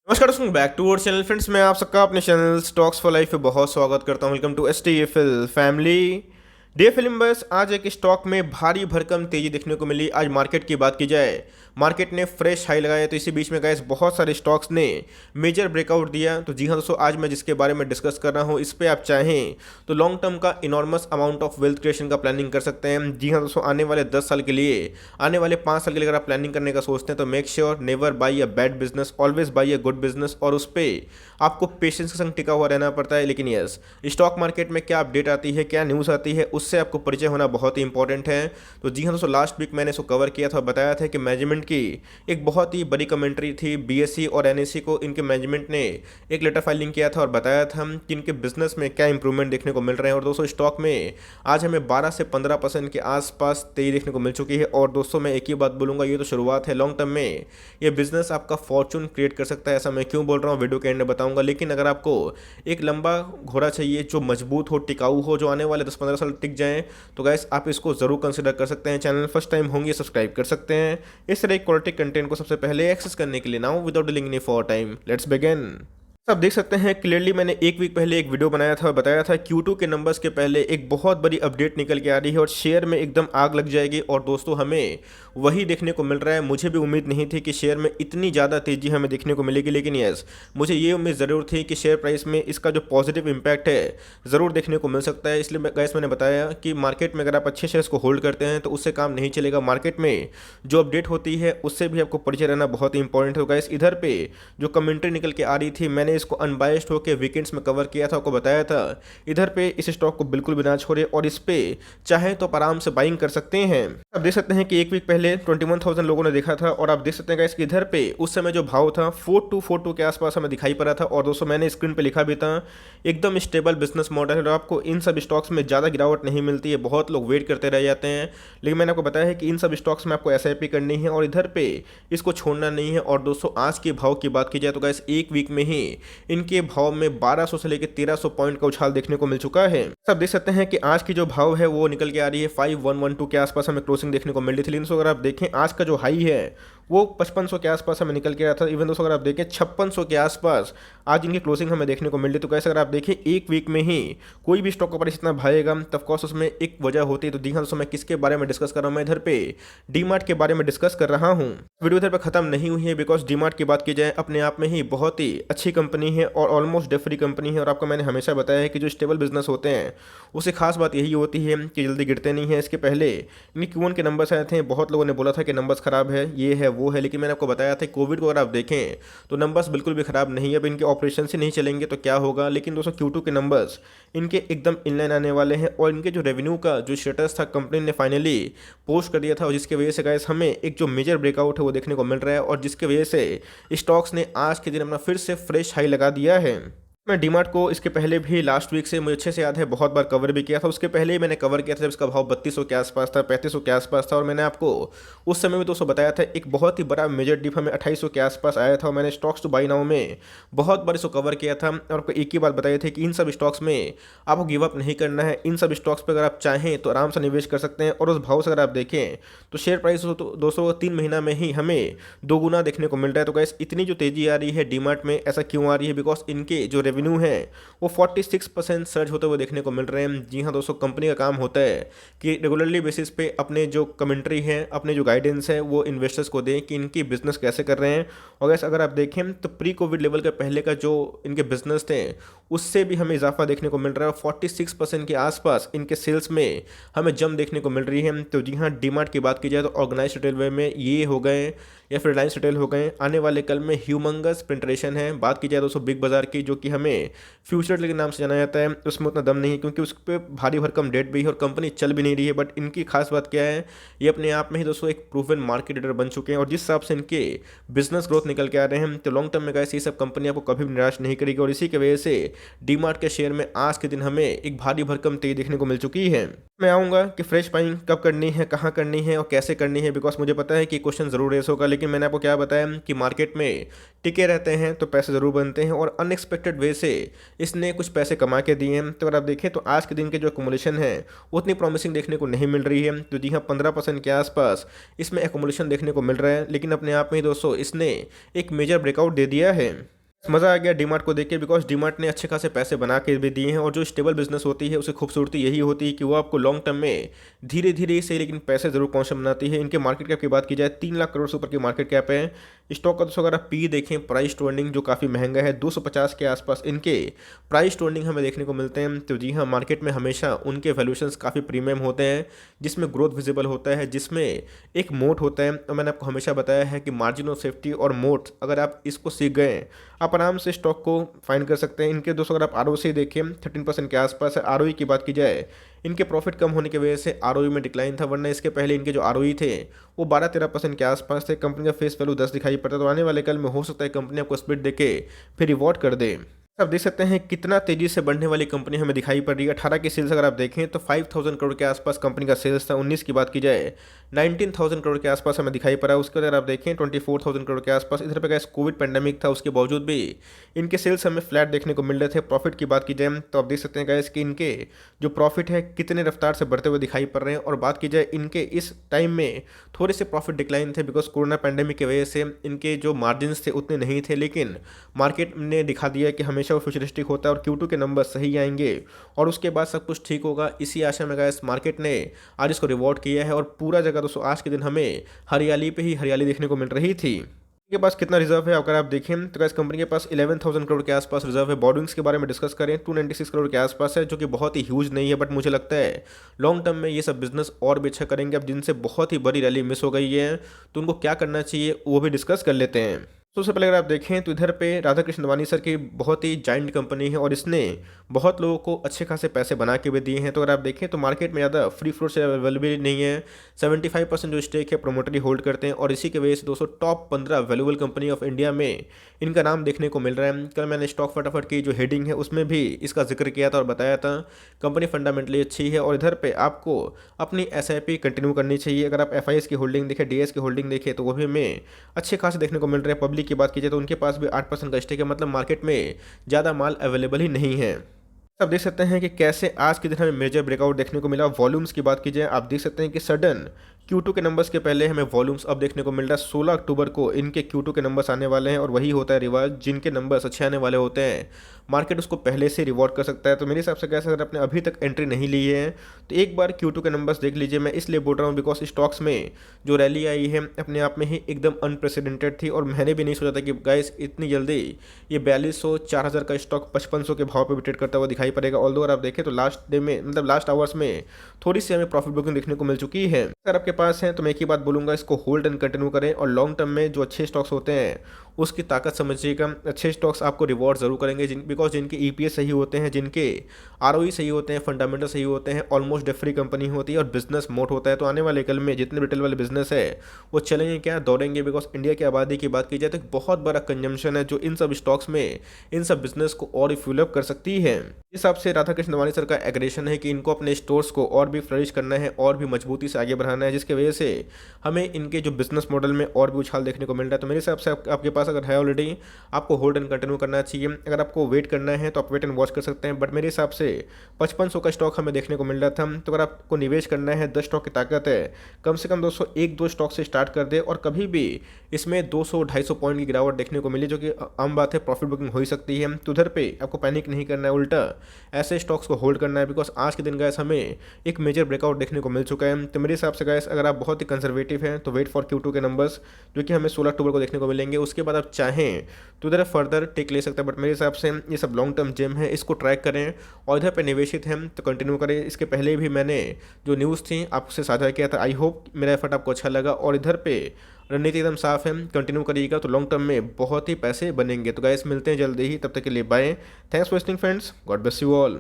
नमस्कार दोस्तों, back to our channel. Friends, मैं आप सबका अपने चैनल स्टॉक्स फॉर लाइफ पे बहुत स्वागत करता हूं। Welcome to STFL family. डे फिल्म बस आज एक स्टॉक में भारी भरकम तेजी देखने को मिली। आज मार्केट की बात की जाए, मार्केट ने फ्रेश हाई लगाया, तो इसी बीच में गाइस बहुत सारे स्टॉक्स ने मेजर ब्रेकआउट दिया। तो जी हाँ दोस्तों, आज मैं जिसके बारे में डिस्कस कर रहा हूँ, इस पे आप चाहें तो लॉन्ग टर्म का enormous amount of wealth creation का प्लानिंग कर सकते हैं। जी हाँ दोस्तों, आने वाले 10 साल के लिए, आने वाले 5 साल के लिए अगर आप प्लानिंग करने का सोचते हैं तो make sure never by a bad business, always by a good business. और उस पर आपको पेशेंस के संग टिका हुआ रहना पड़ता है। लेकिन यस, स्टॉक मार्केट में क्या अपडेट आती है, क्या न्यूज़ आती है, उससे आपको परिचय होना बहुत ही इंपॉर्टेंट है। तो जी हाँ दोस्तों, लास्ट वीक मैंने इसको कवर किया था, बताया था कि मैनेजमेंट की एक बहुत ही बड़ी कमेंट्री थी। BSE और NSE को इनके मैनेजमेंट ने एक लेटर फाइलिंग किया था और बताया था कि इनके बिजनेस में क्या इंप्रूवमेंट देखने को मिल रहे हैं। और दोस्तों, स्टॉक में आज हमें 12 से 15% के आसपास तेजी देखने को मिल चुकी है। और दोस्तों, मैं एक ही बात बोलूँगा, ये तो शुरुआत है। लॉन्ग टर्म में ये बिजनेस आपका फॉर्चून क्रिएट कर सकता है। ऐसा मैं क्यों बोल रहा हूँ, वीडियो के एंड में बताऊंगा। लेकिन अगर आपको एक लंबा घोड़ा चाहिए जो मजबूत हो, टिकाऊ हो, जो आने वाले 10-15 साल टिक जाए, तो गाइस आप इसको जरूर कंसिडर कर सकते हैं। चैनल फर्स्ट टाइम होंगे, सब्सक्राइब कर सकते हैं। इस तरह क्वालिटी कंटेंट को सबसे पहले एक्सेस करने के लिए now without dealing any for time, let's begin. आप देख सकते हैं क्लियरली, मैंने एक वीक पहले एक वीडियो बनाया था, बताया था Q2 के नंबर्स के पहले एक बहुत बड़ी अपडेट निकल के आ रही है और शेयर में एकदम आग लग जाएगी। और दोस्तों, हमें वही देखने को मिल रहा है। मुझे भी उम्मीद नहीं थी कि शेयर में इतनी ज़्यादा तेज़ी हमें देखने को मिलेगी, लेकिन यस, मुझे ये उम्मीद ज़रूर थी कि शेयर प्राइस में इसका जो पॉजिटिव इम्पैक्ट है ज़रूर देखने को मिल सकता है। इसलिए गैस मैंने बताया कि मार्केट में अगर आप अच्छे शेयर्स को होल्ड करते हैं तो उससे काम नहीं चलेगा। मार्केट में जो अपडेट होती है उससे भी आपको परिचय रहना बहुत ही इंपॉर्टेंट है। गैस इधर पे जो कमेंट्री निकल के आ रही थी, मैंने इसको अनबायस्ड के वीकेंड्स में कवर किया था, आपको बताया था इधर पे इस स्टॉक को बिल्कुल भी ना छोड़े और इस पे चाहे तो आराम से बाइंग कर सकते हैं। आप देख सकते हैं कि एक वीक पहले 21,000 लोगों ने देखा था और आप देख सकते हैं गाइस कि इधर पे उस समय जो भाव था 4242 के आसपास हमें दिखाई पड़ा था। और दोस्तों, मैंने स्क्रीन पे लिखा भी था, एकदम स्टेबल बिजनेस मॉडल है और आपको इन सब स्टॉक्स में ज़्यादा गिरावट नहीं मिलती है। बहुत लोग वेट करते रह जाते हैं, लेकिन मैंने आपको बताया है कि इन सब स्टॉक्स में आपको SIP करनी है और इधर पे इसको छोड़ना नहीं है। और दोस्तों, आज के भाव की बात की जाए तो गाइस एक वीक में ही इनके भाव में 1200 से लेकर 1300 पॉइंट का उछाल देखने को मिल चुका है। आप देख सकते हैं कि आज की जो भाव है वो निकल के आ रही है 5112 के आसपास हमें क्लोजिंग देखने को मिल रही थी। लेकिन अगर आप देखें आज का जो हाई है वो 5500 के आसपास हमें निकल के आया था। इवन दोस्तों, अगर आप देखें 5600 के आसपास आज इनकी क्लोजिंग हमें देखने को मिल रही। तो कैसे अगर आप देखें एक वीक में ही कोई भी स्टॉक का प्राइस इतना भागेगा, तब कोर्स उसमें एक वजह होती है। तो दी हाँ दोस्तों, मैं किसके बारे में डिस्कस कर रहा हूँ, मैं इधर पे डीमार्ट के बारे में डिस्कस कर रहा हूँ। वीडियो इधर पे खत्म नहीं हुई है, बिकॉज डीमार्ट की बात की जाए अपने आप में ही बहुत ही अच्छी कंपनी है और ऑलमोस्ट डेट फ्री कंपनी है। और आपको मैंने हमेशा बताया है कि जो स्टेबल बिजनेस होते हैं उससे खास बात यही होती है कि जल्दी गिरते नहीं है। इसके पहले इनके Q1 के नंबर्स आए थे, बहुत लोगों ने बोला था कि नंबर्स खराब है, ये है वो है, लेकिन मैंने आपको बताया था कोविड को अगर आप देखें तो नंबर्स बिल्कुल भी खराब नहीं है। अब इनके ऑपरेशन से नहीं चलेंगे तो क्या होगा। लेकिन दोस्तों, Q2 के नंबर्स इनके एकदम इनलाइन आने वाले हैं और इनके जो रेवेन्यू का जो स्टेटस था कंपनी ने फाइनली पोस्ट कर दिया था, और जिसकी वजह से गाइस हमें एक जो मेजर ब्रेकआउट है वो देखने को मिल रहा है और जिसकी वजह से स्टॉक्स ने आज के दिन अपना फिर से फ्रेश हाई लगा दिया है। मैं डीमार्ट को इसके पहले भी लास्ट वीक से मुझे अच्छे से याद है बहुत बार कवर भी किया था। उसके पहले ही मैंने कवर किया था जब इसका भाव 3200 के आसपास था, 3500 के आसपास था। और मैंने आपको उस समय भी दोस्तों बताया था एक बहुत ही बड़ा मेजर डिप हमें 2800 के आसपास आया था और मैंने स्टॉक्स टू बाई नाउ में बहुत बार इसको कवर किया था और आपको एक ही बात बताई थी कि इन सब स्टॉक्स में आपको गिव अप नहीं करना है। इन सब स्टॉक्स पर अगर आप चाहें तो आराम से निवेश कर सकते हैं। और उस भाव से अगर आप देखें तो शेयर प्राइस तो दोस्तों 3 महीना में ही हमें 2 गुना देखने को मिल रहा है। तो गाइस इतनी जो तेजी आ रही है डीमार्ट में, ऐसा क्यों आ रही है, बिकॉज इनके जो रेवेन्यू है वो 46% सर्ज होते हुए देखने को मिल रहे हैं। जी हाँ दोस्तों, कंपनी का काम होता है कि रेगुलरली बेसिस पे अपने जो कमेंट्री है, अपने जो गाइडेंस है वो इन्वेस्टर्स को दें कि इनकी बिजनेस कैसे कर रहे हैं। और गैस अगर आप देखें तो प्री कोविड लेवल के पहले का जो इनके बिजनेस थे उससे भी हमें इजाफा देखने को मिल रहा है। 46% के आसपास इनके सेल्स में हमें जम देखने को मिल रही है। तो जी हाँ, डीमार्ट की बात की जाए तो ऑर्गेनाइज रिटेल वे में ये हो गए या फिर रिलायंस रिटेल हो गए, आने वाले कल में ह्यूमंगस पेंट्रेशन है। बात की जाए दोस्तों बिग बाजार की, जो कि हमें फ्यूचर के नाम से जाना जाता है, उसमें उतना दम नहीं है क्योंकि उस पर भारी भरकम डेट भी है और कंपनी चल भी नहीं रही है। बट इनकी खास बात क्या है, ये अपने आप में ही दोस्तों एक प्रूवन मार्केट लीडर बन चुके हैं और जिस हिसाब से इनके बिजनेस ग्रोथ निकल के आ रहे हैं तो लॉन्ग टर्म में गाइस ये सब कंपनी आपको कभी भी निराश नहीं करेगी। और इसी की वजह से डीमार्ट के शेयर में आज के दिन हमें एक भारी भरकम तेजी देखने को मिल चुकी है। मैं आऊँगा कि फ्रेश बाइंग कब करनी है, कहाँ करनी है और कैसे करनी है, बिकॉज मुझे पता है कि क्वेश्चन जरूर रेस होगा। लेकिन मैंने आपको क्या बताया कि मार्केट में टिके रहते हैं तो पैसे ज़रूर बनते हैं और अनएक्सपेक्टेड वे से इसने कुछ पैसे कमा के दिए हैं। तो अगर आप देखें तो आज के दिन के जो एकोमुलेशन है उतनी प्रॉमिसिंग देखने को नहीं मिल रही है। तो जी हाँ, 15% के आसपास इसमें एकोमुलेशन देखने को मिल रहा है, लेकिन अपने आप में ही दोस्तों इसने एक मेजर ब्रेकआउट दे दिया है। मज़ा आ गया डीमार्ट को देख के, बिकॉज़ डीमार्ट ने अच्छे खासे पैसे बना के भी दिए हैं। और जो स्टेबल बिज़नेस होती है उसकी खूबसूरती यही होती है कि वो आपको लॉन्ग टर्म में धीरे-धीरे ही सही लेकिन पैसे ज़रूर पहुँचा बनाती है। इनके मार्केट कैप की बात की जाए 3 लाख करोड़ से ऊपर की मार्केट कैप है। स्टॉक का दोस्तों अगर आप पी देखें, प्राइस टू अर्निंग, जो काफ़ी महँगा है, 250 के आसपास इनके प्राइस टू अर्निंग हमें देखने को मिलते हैं। तो जी हाँ, मार्केट में हमेशा उनके वैल्यूएशंस काफ़ी प्रीमियम होते हैं, जिसमें ग्रोथ विजिबल होता है, जिसमें एक मोट होता है। और मैंने आपको हमेशा बताया है कि मार्जिन ऑफ सेफ्टी और मोट अगर आप इसको सीख गए, आप आराम से स्टॉक को फाइंड कर सकते हैं। इनके दोस्तों अगर आप आरओसी देखें 13% के आसपास है। आरओई की बात की जाए, इनके प्रॉफिट कम होने की वजह से आरओई में डिक्लाइन था, वरना इसके पहले इनके जो आरओई थे वो 12-13% के आसपास थे। कंपनी का फेस वैल्यू 10 दिखाई पड़ता, तो आने वाले कल में हो सकता है कंपनी आपको स्प्लिट देके फिर रिवॉर्ड कर दे। आप देख सकते हैं कितना तेजी से बढ़ने वाली कंपनी हमें दिखाई पड़ रही है। 18 की सेल्स अगर आप देखें तो 5000 करोड़ के आसपास कंपनी का सेल्स था। 19 की बात की जाए 19,000 करोड़ के आसपास हमें दिखाई पड़ा। उसके अगर आप देखें 24,000 करोड़ के आसपास। इधर पे गैस कोविड पेंडेमिक था, उसके बावजूद भी इनके सेल्स हमें फ्लैट देखने को मिल रहे थे। प्रॉफिट की बात की जाए तो आप देख सकते हैं गैस कि इनके जो प्रॉफिट है कितने रफ्तार से बढ़ते हुए दिखाई पड़ रहे हैं। और बात की जाए इनके इस टाइम में थोड़े से प्रॉफिट डिक्लाइन थे, बिकॉज कोरोना पेंडेमिक की वजह से इनके जो मार्जिन थे उतने नहीं थे। लेकिन मार्केट ने दिखा दिया कि हमेशा वो फ्यूचरिस्टिक होता है और Q2 के नंबर सही आएंगे और उसके बाद सब कुछ ठीक होगा। इसी आशा में गाइस मार्केट ने आज इसको रिवॉर्ड किया है। और पूरा जगह दोस्तों आज के दिन हमें हरियाली पे ही हरियाली देखने को मिल रही थी। के पास कितना रिजर्व है अगर आप देखें तो गाइस कंपनी के पास 11,000 करोड़ के आसपास रिजर्व है। बॉर्डिंग्स के बारे में डिस्कस करें 296 करोड़ के आसपास है, जो कि बहुत ही ह्यूज नहीं है, बट मुझे लगता है लॉन्ग टर्म में ये सब बिजनेस और भी अच्छा करेंगे। अब जिनसे बहुत ही बड़ी रैली मिस हो गई है तो उनको क्या करना चाहिए वो भी डिस्कस कर लेते हैं। सबसे पहले अगर आप देखें तो इधर पे राधा कृष्ण दवानी सर की बहुत ही जाइंट कंपनी है और इसने बहुत लोगों को अच्छे खासे पैसे बना के भी दिए हैं। तो अगर आप देखें तो मार्केट में ज़्यादा फ्री फ्लोट से अवेलेबल नहीं है। 75% जो स्टेक है प्रोमोटर ही होल्ड करते हैं और इसी की वजह से दोस्तों top 15 valuable company of India में इनका नाम देखने को मिल रहा है। कल मैंने स्टॉक फटाफट की जो हेडिंग है उसमें भी इसका जिक्र किया था और बताया था कंपनी फंडामेंटली अच्छी है। और इधर पे आपको अपनी SIP कंटिन्यू करनी चाहिए। अगर आप FIS की होल्डिंग देखें, DS की होल्डिंग देखें तो वो भी हमें अच्छे खासे देखने को मिल रहे हैं। पब्लिक की बात की जाए तो उनके पास भी 8% का स्टेक है, मतलब मार्केट में ज़्यादा माल अवेलेबल ही नहीं है। आप देख सकते हैं कि कैसे आज के दिन हमें मेजर ब्रेकआउट देखने को मिला। वॉल्यूम्स की बात की जाए आप देख सकते हैं कि सडन Q2 के नंबर्स के पहले हमें वॉल्यूम्स अब देखने को मिल रहा है। 16 अक्टूबर को इनके Q2 के नंबर्स आने वाले हैं और वही होता है रिवाज, जिनके नंबर्स अच्छे आने वाले होते हैं मार्केट उसको पहले से रिवॉर्ड कर सकता है। तो मेरे हिसाब से कैसे अगर आपने अभी तक एंट्री नहीं ली है तो एक बार Q2 के नंबर्स देख लीजिए। मैं इसलिए बोल रहा हूँ बिकॉज स्टॉक्स में जो रैली आई है अपने आप में ही एकदम अनप्रेसिडेंटेड थी और मैंने भी नहीं सोचा था कि गाइस इतनी जल्दी ये 4200 4000 का स्टॉक 5500 के भाव पे भी ट्रेड करता हुआ दिखाई पड़ेगा। ऑल्दो अगर आप देखें तो लास्ट डे में मतलब लास्ट आवर्स में थोड़ी सी हमें प्रॉफिट बुकिंग देखने को मिल चुकी है। अगर आपके पास है तो मैं एक ही बात बोलूँगा, इसको होल्ड एंड कंटिन्यू करें और लॉन्ग टर्म में जो अच्छे स्टॉक्स होते हैं उसकी ताकत समझिएगा। अच्छे स्टॉक्स आपको रिवॉर्ड जरूर करेंगे बिकॉज जिनके EPS सही होते हैं, जिनके ROE सही होते हैं, फंडामेंटल सही होते हैं, ऑलमोस्ट डेट फ्री कंपनी होती है और बिजनेस मोट होता है। तो आने वाले कल में जितने रिटेल वाले बिजनेस है वो चलेंगे क्या, दौड़ेंगे। बिकॉज इंडिया की आबादी की बात की जाए तो एक बहुत बड़ा कंजम्पशन है जो इन सब स्टॉक्स में इन सब बिजनेस को और फ्यूलअप कर सकती है। इस हिसाब से राधा कृष्ण दवानी सर का एग्रेशन है कि इनको अपने स्टोर्स को और भी फ्लरिश करना है और भी मजबूती से आगे बढ़ाना है, जिसकी वजह से हमें इनके जो बिजनेस मॉडल में और भी उछाल देखने को मिल रहा है। तो मेरे हिसाब से आपके पास अगर है ऑलरेडी आपको होल्ड एंड कंटिन्यू करना चाहिए। अगर आपको वेट करना है तो आप वेट एंड वॉच कर सकते हैं, बट मेरे हिसाब से 5500 का स्टॉक हमें देखने को मिल रहा था। तो अगर आपको निवेश करना है 10 स्टॉक की ताकत है, कम से कम दोस्तों 1-2 स्टॉक से स्टार्ट कर दे और कभी भी इसमें 200-250 पॉइंट की गिरावट देखने को मिली जो कि आम बात है, प्रॉफिट बुकिंग हो ही सकती है। तो उधर पे आपको पैनिक नहीं करना है, उल्टा ऐसे स्टॉक्स को होल्ड करना है बिकॉज आज के दिन गैस हमें एक मेजर ब्रेकआउट देखने को मिल चुका है। तो मेरे हिसाब से गैस अगर आप बहुत ही कंजर्वेटिव हैं तो वेट फॉर Q2 के नंबर्स जो कि हमें 16 अक्टूबर को देखने को मिलेंगे। उसके बाद आप चाहें तो उधर फर्दर टेक ले सकते हैं, बट मेरे हिसाब से ये सब लॉन्ग टर्म जेम है, इसको ट्रैक करें और इधर पे निवेशित हैं तो कंटिन्यू करें। इसके पहले भी मैंने जो न्यूज़ थी आपसे साझा किया था। आई होप मेरा एफर्ट आपको अच्छा लगा और इधर पे रणनीति एकदम साफ है, कंटिन्यू करिएगा तो लॉन्ग टर्म में बहुत ही पैसे बनेंगे। तो गाइस मिलते हैं जल्दी ही, तब तक के लिए bye. Thanks for listening friends, God bless you all.